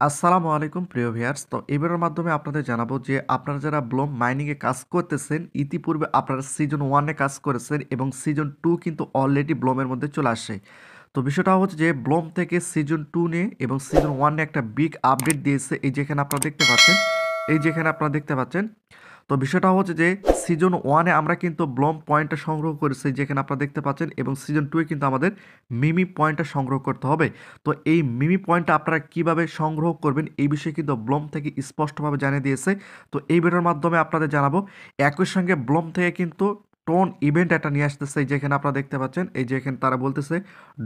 আসসালামু আলাইকুম প্রিয় ভিউয়ার্স। তো এবারের মাধ্যমে আপনাদের জানাবো যে আপনারা যারা ব্লম মাইনিংয়ে কাজ করতেছেন, ইতিপূর্বে আপনারা সিজন 1 এ কাজ করেছেন এবং সিজন 2 কিন্তু অলরেডি ব্লমের মধ্যে চলে আসে। তো বিষয়টা হচ্ছে যে ব্লম থেকে সিজন 2 নিয়ে এবং সিজন 1 এ একটা বিগ আপডেট দিয়েছে। এই যেখানে আপনারা দেখতে পাচ্ছেন। তো বিষয়টা হচ্ছে যে সিজন 1 এ আমরা কিন্তু ব্লম পয়েন্টটা সংগ্রহ করেছি যেখানে আপনারা দেখতে পাচ্ছেন এবং সিজন 2 এ কিন্তু আমাদের মিমি পয়েন্টটা সংগ্রহ করতে হবে। তো এই মিমি পয়েন্টটা আপনারা কিভাবে সংগ্রহ করবেন এই বিষয়ে কিন্তু ব্লম থেকে স্পষ্টভাবে জানিয়ে দিয়েছে। তো এই ভিডিওর মাধ্যমে আপনাদের জানাবো। একই সঙ্গে ব্লম থেকে কিন্তু টোন ইভেন্ট একটা নিয়ে আসতেছে যেখানে আপনারা দেখতে পাচ্ছেন, এই যেখানে তারা বলতেছে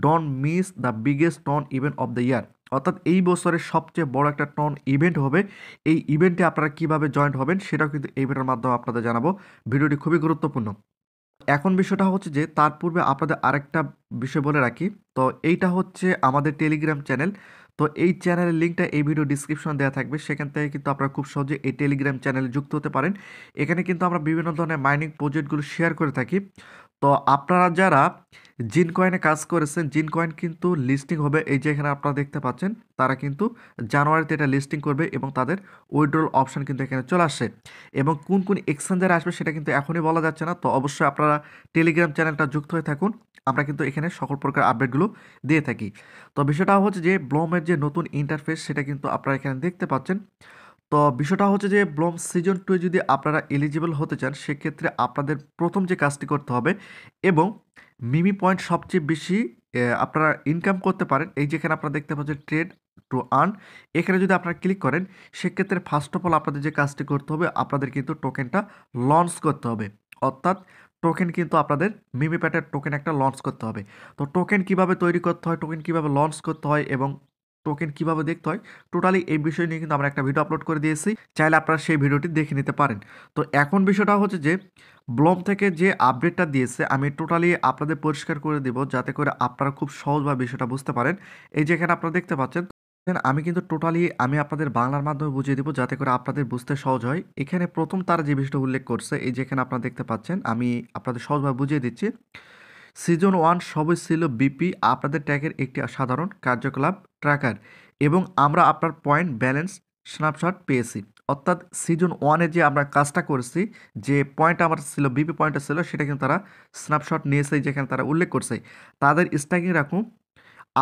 don't miss the biggest tone event of the year, অর্থাৎ এই বছরের সবচেয়ে বড় একটা টোন ইভেন্ট হবে। এই ইভেন্টে আপনারা কিভাবে জয়েন্ট হবেন সেটাও কিন্তু এই ভিডিওর মাধ্যমে আপনাদের জানাবো। ভিডিওটি খুবই গুরুত্বপূর্ণ। এখন বিষয়টা হচ্ছে যে তার পূর্বে আপনাদের আরেকটা বিষয় বলে রাখি। তো এইটা হচ্ছে আমাদের টেলিগ্রাম চ্যানেল। তো এই চ্যানেলের লিঙ্কটা এই ভিডিও ডিসক্রিপশনে দেওয়া থাকবে, সেখান থেকে কিন্তু আপনারা খুব সহজে এই টেলিগ্রাম চ্যানেলে যুক্ত হতে পারেন। এখানে কিন্তু আমরা বিভিন্ন ধরনের মাইনিং প্রজেক্টগুলো শেয়ার করে থাকি। তো আপনারা যারা জিন কয়েনে কাজ করেছেন, জিন কয়েন কিন্তু লিস্টিং হবে, এই যে এখানে আপনারা দেখতে পাচ্ছেন। তারা কিন্তু জানুয়ারিতে এটা লিস্টিং করবে এবং তাদের উইথড্রল অপশন কিন্তু এখানে চলে আসে। এবং কোন কোন এক্সচেঞ্জারে আসবে সেটা কিন্তু এখনই বলা যাচ্ছে না। তো অবশ্যই আপনারা টেলিগ্রাম চ্যানেলটা যুক্ত হয়ে থাকুন। আমরা কিন্তু এখানে সকল প্রকার আপডেটগুলো দিয়ে থাকি। তো বিষয়টা হচ্ছে যে ব্লমের যে নতুন ইন্টারফেস সেটা কিন্তু আপনারা এখানে দেখতে পাচ্ছেন। তো বিষয়টা হচ্ছে যে ব্লম সিজন 2 যদি আপনারা এলিজিবল হতে চান সেক্ষেত্রে আপনাদের প্রথম যে কাজটি করতে হবে এবং মিমি পয়েন্ট সবচেয়ে বেশি আপনারা ইনকাম করতে পারেন, এই যেখানে আপনারা দেখতে পাচ্ছেন ট্রেড টু আর্ন, এখানে যদি আপনারা ক্লিক করেন সেক্ষেত্রে ফার্স্ট অফ অল আপনাদের যে কাজটি করতে হবে আপনাদের কিন্তু টোকেনটা লঞ্চ করতে হবে। অর্থাৎ টোকেন কিন্তু আপনাদের মিমি প্যাটের টোকেন একটা লঞ্চ করতে হবে। তো টোকেন কিভাবে তৈরি করতে হয়, টোকেন কিভাবে লঞ্চ করতে হয় এবং টোকেন কিভাবে দেখতে হয়, টোটালি এই বিষয় নিয়ে কিন্তু আমরা একটা ভিডিও আপলোড করে দিয়েছি। চাইলে আপনারা সেই ভিডিওটি দেখে নিতে পারেন। তো এখন বিষয়টা হচ্ছে যে ব্লম থেকে যে আপডেটটা দিয়েছে আমি টোটালি আপনাদের পরিষ্কার করে দেব যাতে করে আপনারা খুব সহজভাবে বিষয়টা বুঝতে পারেন। এই যেখানে আপনারা দেখতে পাচ্ছেন, আমি কিন্তু টোটালি আমি আপনাদের বাংলার মাধ্যমে বুঝিয়ে দেবো যাতে করে আপনাদের বুঝতে সহজ হয়। এখানে প্রথম তারা যে বিষয়টা উল্লেখ করছে, এই যেখানে আপনারা দেখতে পাচ্ছেন, আমি আপনাদের সহজভাবে বুঝিয়ে দিচ্ছি। সিজন 1 সবই ছিল বিপি আপনাদের ট্যাগের একটি সাধারণ কার্যকলাপ ট্র্যাকার এবং আমরা আপনার পয়েন্ট ব্যালেন্স স্ন্যাপশট পেয়েছি। অর্থাৎ সিজন 1-এ যে আমরা কাজটা করেছি, যে পয়েন্ট আমার ছিল বিপি পয়েন্টটা ছিল সেটা কিন্তু তারা স্ন্যাপশট নিয়েছে, যেখানে তারা উল্লেখ করছে তাদের স্ট্যাকিং রাখুন।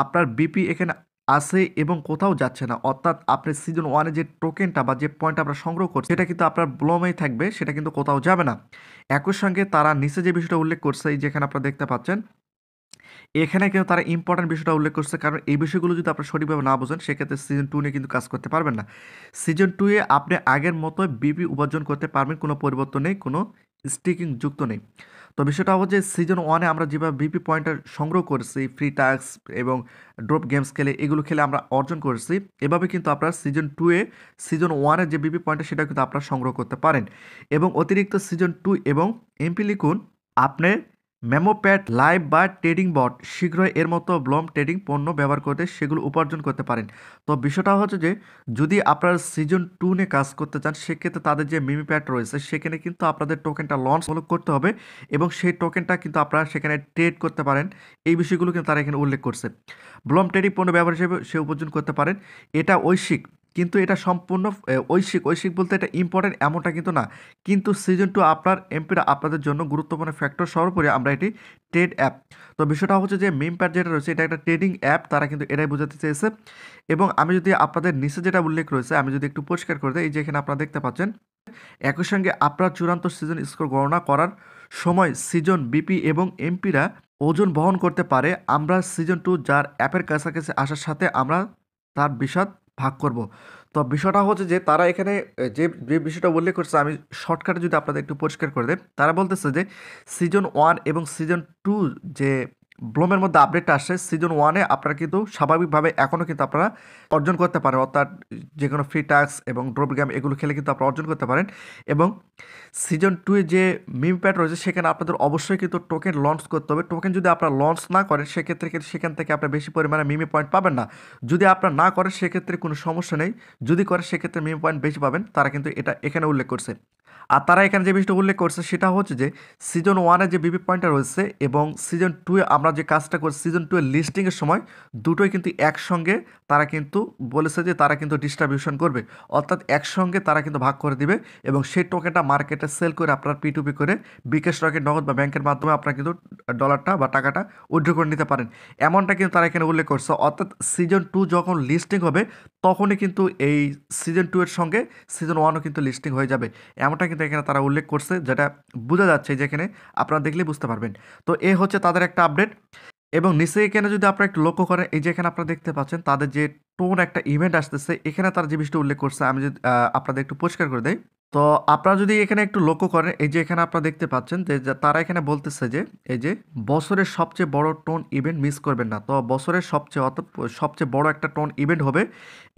আপনার বিপি এখানে আছে এবং কোথাও যাচ্ছে না, অর্থাৎ আপনি সিজন 1-এ যে টোকেনটা বা যে পয়েন্ট আমরা সংগ্রহ করছি সেটা কিন্তু আপনার ব্লমেই থাকবে, সেটা কিন্তু কোথাও যাবে না। একই সঙ্গে তারা নিচে যে বিষয়টা উল্লেখ করছে, এই যেখানে আপনারা দেখতে পাচ্ছেন, এখানে কিন্তু তারা ইম্পর্টেন্ট বিষয়টা উল্লেখ করছে, কারণ এই বিষয়গুলো যদি আপনারা সঠিকভাবে না বোঝেন সেক্ষেত্রে সিজন 2 নিয়ে কিন্তু কাজ করতে পারবেন না। সিজন 2-এ আপনি আগের মতো বিপি উপার্জন করতে পারবেন, কোনো পরিবর্তন নেই, কোনো স্টিকিং যুক্ত নেই। তো বিষয়টা হচ্ছে সিজন 1-এ আমরা যেভাবে বিপি পয়েন্টার সংগ্রহ করেছি ফ্রি টাস্ক এবং ড্রপ গেমস খেলে, এগুলো খেলে আমরা অর্জন করেছি, এভাবে কিন্তু আপনারা সিজন 2-এ সিজন 1-এর যে বিপি পয়েন্টার সেটা কিন্তু আপনারা সংগ্রহ করতে পারেন। এবং অতিরিক্ত সিজন 2 এবং এমপি লিখুন আপনি মেমোপ্যাড লাইভ বা ট্রেডিং বট শীঘ্রই এর মতো ব্লম ট্রেডিং পণ্য ব্যবহার করতে সেগুলো উপার্জন করতে পারেন। তো বিষয়টা হচ্ছে যে যদি আপনারা সিজন 2 নিয়ে কাজ করতে চান সেক্ষেত্রে তাদের যে মিমি প্যাড রয়েছে সেখানে কিন্তু আপনাদের টোকেনটা লঞ্চ করতে হবে এবং সেই টোকেনটা কিন্তু আপনারা সেখানে ট্রেড করতে পারেন। এই বিষয়গুলো কিন্তু তারা এখানে উল্লেখ করছে। ব্লম ট্রেডিং পণ্য ব্যবহার হিসেবে সে উপার্জন করতে পারেন। এটা ঐচ্ছিক, কিন্তু এটা সম্পূর্ণ ঐচ্ছিক বলতে এটা ইম্পর্টেন্ট এমনটা কিন্তু না। কিন্তু সিজন 2 আপনার এমপিরা আপনাদের জন্য গুরুত্বপূর্ণ ফ্যাক্টর সর্বোপরি আমরা এটি ট্রেড অ্যাপ। তো বিষয়টা হচ্ছে যে মিম প্যাড যেটা রয়েছে এটা একটা ট্রেডিং অ্যাপ, তারা কিন্তু এটাই বোঝাতে চেয়েছে। এবং আমি যদি আপনাদের নিচে যেটা উল্লেখ রয়েছে আমি যদি একটু পরিষ্কার করে দিই, এই যে এখানে আপনারা দেখতে পাচ্ছেন, একই সঙ্গে আপনার চূড়ান্ত সিজন স্কোর গণনা করার সময় সিজন বিপি এবং এমপিরা ওজন বহন করতে পারে। আমরা সিজন 2 যার অ্যাপের কাছাকাছি আসার সাথে আমরা তার বিশদ ভাগ করব। তো বিষয়টা হচ্ছে যে তারা এখানে যে যে বিষয়টা উল্লেখ করছে আমি শর্টকাটে যদি আপনাদের একটু পরিষ্কার করে দেয়, তারা বলতেছে যে সিজন 1 এবং সিজন 2 যে ব্লমের মধ্যে আপডেটটা আসছে, সিজন 1-এ আপনারা কিন্তু স্বাভাবিকভাবে এখনও কিন্তু আপনারা অর্জন করতে পারেন, অর্থাৎ যে কোনো ফ্রি টাস্ক এবং ড্রপ গেম এগুলো খেলে কিন্তু আপনারা অর্জন করতে পারেন। এবং সিজন 2-এ যে মিম প্যাড রয়েছে সেখানে আপনাদের অবশ্যই কিন্তু টোকেন লঞ্চ করতে হবে। টোকেন যদি আপনারা লঞ্চ না করেন সেক্ষেত্রে কিন্তু সেখান থেকে আপনার বেশি পরিমাণে মিমি পয়েন্ট পাবেন না। যদি আপনারা না করেন সেক্ষেত্রে কোনো সমস্যা নেই, যদি করে সেক্ষেত্রে মিমি পয়েন্ট বেশি পাবেন, তারা কিন্তু এটা এখানে উল্লেখ করছে। আর তারা এখানে যে বিষয়টা উল্লেখ করছে সেটা হচ্ছে যে সিজন 1 যে বিপি পয়েন্টটা রয়েছে এবং সিজন 2 আমরা যে কাজটা করছি সিজন 2 এর লিস্টিংয়ের সময় দুটোই কিন্তু একসঙ্গে তারা কিন্তু বলেছে যে তারা কিন্তু ডিস্ট্রিবিউশন করবে, অর্থাৎ একসঙ্গে তারা কিন্তু ভাগ করে দিবে এবং সেই টোকেনটা মার্কেটে সেল করে আপনার P2P করে বিকাশ রকেট নগদ বা ব্যাংকের মাধ্যমে আপনারা কিন্তু ডলারটা বা টাকাটা উইথড্র করে নিতে পারেন। এমনটা কিন্তু তারা এখানে উল্লেখ করছে, অর্থাৎ সিজন 2 যখন লিস্টিং হবে তখনই কিন্তু এই সিজন 2 এর সঙ্গে সিজন 1ও কিন্তু লিস্টিং হয়ে যাবে। এমনটা কিন্তু এখানে তারা উল্লেখ করছে, যেটা বোঝা যাচ্ছে যেখানে আপনারা দেখলেই বুঝতে পারবেন। তো এই হচ্ছে তাদের একটা আপডেট। এবং নিচে এখানে যদি আপনারা একটু লক্ষ্য করেন, এই যে এখানে আপনারা দেখতে পাচ্ছেন তাদের যে টোন একটা ইভেন্ট আসতেছে, এখানে তারা যে বিষয়টা উল্লেখ করছে আমি যদি আপনাদের একটু পরিষ্কার করে দেই। তো আপনারা যদি এখানে একটু লক্ষ্য করেন, এই যে এখানে আপনারা দেখতে পাচ্ছেন যে তারা এখানে বলতেছে যে এই যে বছরের সবচেয়ে বড় টোন ইভেন্ট মিস করবেন না। তো বছরের সবচেয়ে অর্থাৎ সবচেয়ে বড় একটা টোন ইভেন্ট হবে।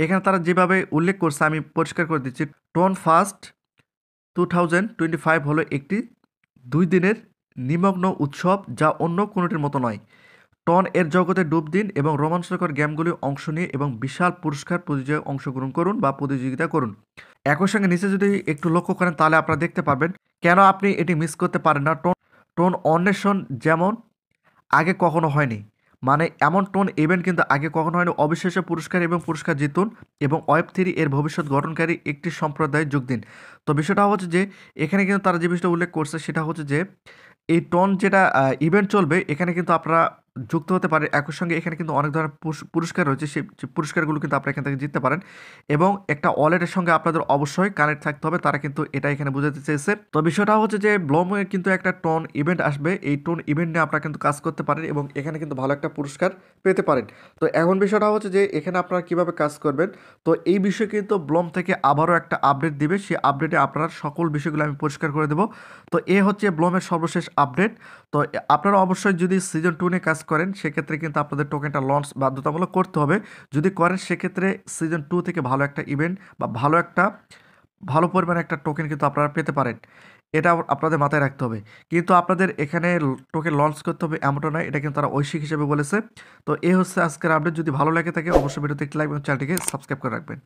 এখানে তারা যেভাবে উল্লেখ করছে আমি পরিষ্কার করে দিচ্ছি। টোন ফার্স্ট 2025 হলো একটি 2 দিনের নিমগ্ন উৎসব যা অন্য কোনোটির মতো নয়। টন এর জগতে ডুব দিন এবং রোমাঞ্চকর গেমগুলি অংশ নিয়ে এবং বিশাল পুরস্কার প্রতিযোগিতায় অংশগ্রহণ করুন বা প্রতিযোগিতা করুন। একই সঙ্গে নিচে যদি একটু লক্ষ্য করেন তাহলে আপনারা দেখতে পারবেন কেন আপনি এটি মিস করতে পারেন না। টোন অন্বেষণ যেমন আগে কখনো হয়নি। মানে এমন টোন ইভেন্ট কিন্তু আগে কখনো হয়নি। অবিশ্বাস্য পুরস্কার এবং পুরস্কার জিতুন এবং ওয়েব3 এর ভবিষ্যৎ গঠনকারী একটি সম্প্রদায়ে যোগ দিন। তো বিষয়টা হচ্ছে যে এখানে কিন্তু তারা যে বিষয়টা উল্লেখ করছে সেটা হচ্ছে যে এই টোন যেটা ইভেন্ট চলবে এখানে কিন্তু আপনারা যুক্ত হতে পারেন। একই সঙ্গে এখানে কিন্তু অনেক ধরনের পুরস্কার রয়েছে। সেই যে পুরস্কারগুলো কিন্তু আপনারা এখান থেকে জিততে পারেন এবং একটা ওয়ালেটের সঙ্গে আপনাদের অবশ্যই কানেক্ট থাকতে হবে। তারা কিন্তু এটা এখানে বোঝাতে চেয়েছে। তো বিষয়টা হচ্ছে যে ব্লমে কিন্তু একটা টোন ইভেন্ট আসবে। এই টোন ইভেন্ট নিয়ে আপনারা কিন্তু কাজ করতে পারেন এবং এখানে কিন্তু ভালো একটা পুরস্কার পেতে পারেন। তো এখন বিষয়টা হচ্ছে যে এখানে আপনারা কিভাবে কাজ করবেন। তো এই বিষয়ে কিন্তু ব্লম থেকে আবারও একটা আপডেট দিবে। সেই আপডেটে আপনার সকল বিষয়গুলো আমি পরিষ্কার করে দেবো। তো এ হচ্ছে ব্লমের সর্বশেষ আপডেট। তো আপনারা অবশ্যই যদি সিজন 2 নিয়ে কাজ করেন সেক্ষেত্রে কিন্তু আপনাদের টোকেনটা লঞ্চ বাধ্যতামূলক করতে হবে। যদি করেন সেক্ষেত্রে সিজন 2 থেকে ভালো একটা ইভেন্ট বা ভালো পরিমাণে একটা টোকেন কিন্তু আপনারা পেতে পারেন। এটা আপনাদের মাথায় রাখতে হবে। কিন্তু আপনাদের এখানে টোকেন লঞ্চ করতে হবে এমনটা নয়, এটা কিন্তু তারা ঐচ্ছিক হিসেবে বলেছে। তো এই হচ্ছে আজকের আপডেট। যদি ভালো লাগে থাকে অবশ্যই ভিডিওতে একটি লাইক এবং চ্যানেলটিকে সাবস্ক্রাইব করে রাখবেন।